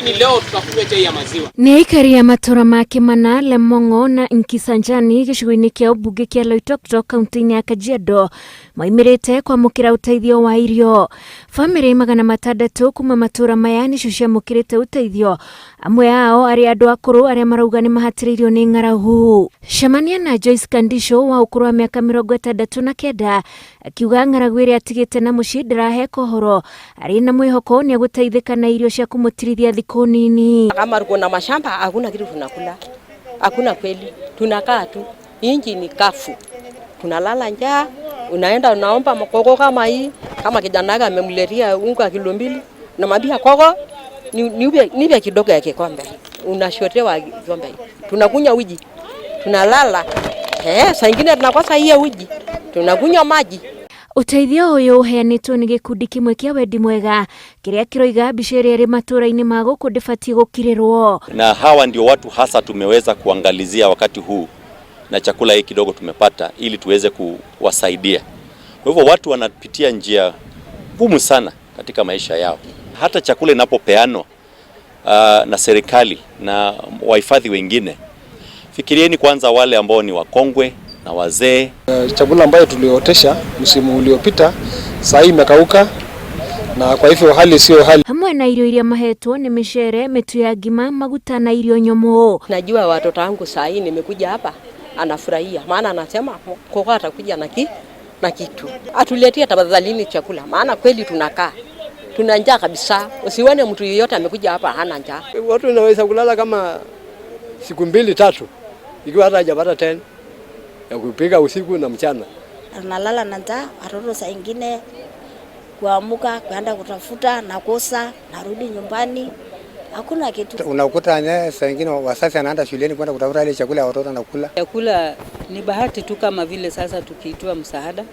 lakini leo tutakunywa chai ya maziwa. Ni aikari ya matura make mana Lemongo na Nkisanjani gĩcigo-inĩ kĩa ũmbunge kĩa Loitoktok kaunti-inĩ ya Kajiado moimirĩte kwamũkĩra ũteithio wa irio. Bamĩrĩ 600 kuma matura maya nĩcio ciamũkĩrĩte ũteithio, amwe ao arĩ andũ akũrũ arĩa marauga nĩ mahatĩrĩirio nĩ ng'aragu. Cemania na Joyce Kandisho wa ũkũrũ wa mĩaka 69 akiuga ng'aragu ĩrĩa atigĩte na mũciĩ ndĩrahe kohoro, arĩ na mwĩhoko nĩ agũteithĩka na irio cia kũmũtirithia thikũ nini. Kama tuko na mashamba hakuna kitu tunakula. Hakuna kweli. Tunakaa tu. Inji ni kafu. Tunalala njaa, unaenda unaomba mkoko kama hii, kama kijana amemletea unga kilo 2, namwambia koko nipe kidogo ya kikombe. Unashotewa kikombe. Tunakunywa uji. Tunalala. Saa nyingine tunakosa hiyo uji. Tunakunywa maji. Uteithio uyu uheanitwo ni gikundi kimwe kia Wendi Mwega kiria kiroiga mbica iria iri matura-ini ma guku ndibatie gukirirwo. Na hawa ndio watu hasa tumeweza kuangalizia wakati huu na chakula hiki kidogo tumepata ili tuweze kuwasaidia. Kwa hivyo watu wanapitia njia ngumu sana katika maisha yao. Hata chakula inapopeanwa na serikali na wahifadhi wengine, fikirieni kwanza wale ambao ni wakongwe na wazee. Chakula ambayo tuliotesha msimu uliopita sasa imekauka, na kwa hivyo hali sio hali. Hamwe na irio iria mahetwo ni michere, mitu ya ngima, maguta na irio nyomo. Najua watoto wangu saa hii nimekuja hapa anafurahia, maana anasema koko atakuja na kitu. Atuletea tafadhalini chakula, maana kweli tunakaa tuna njaa kabisa. Usione mtu yeyote amekuja hapa hana njaa. Watu wanaweza kulala kama siku 2-3 ikiwa hata hajapata 10 ya kupiga usiku na mchana. Analala na njaa, watoto saa nyingine kuamuka kwenda kutafuta na kosa, narudi nyumbani. Hakuna kitu. Unakuta saa nyingine wazazi anaenda shuleni kwenda kutafuta ile chakula ya watoto na kula. Chakula ni bahati tu, kama vile sasa tukiitwa msaada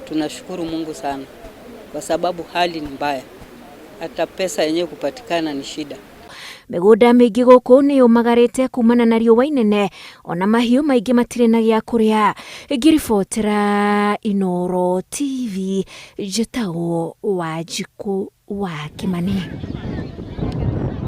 tunashukuru Mungu sana, kwa sababu hali ni mbaya. Hata pesa yenyewe kupatikana ni shida. Migunda mingi guku ni umagarite kumana na riũa inene, ona mahiũ maingĩ matirĩ na gĩa kũrĩa. Ngiribotera Inooro TV, njĩtagwo Wanjikũ wa Kimani.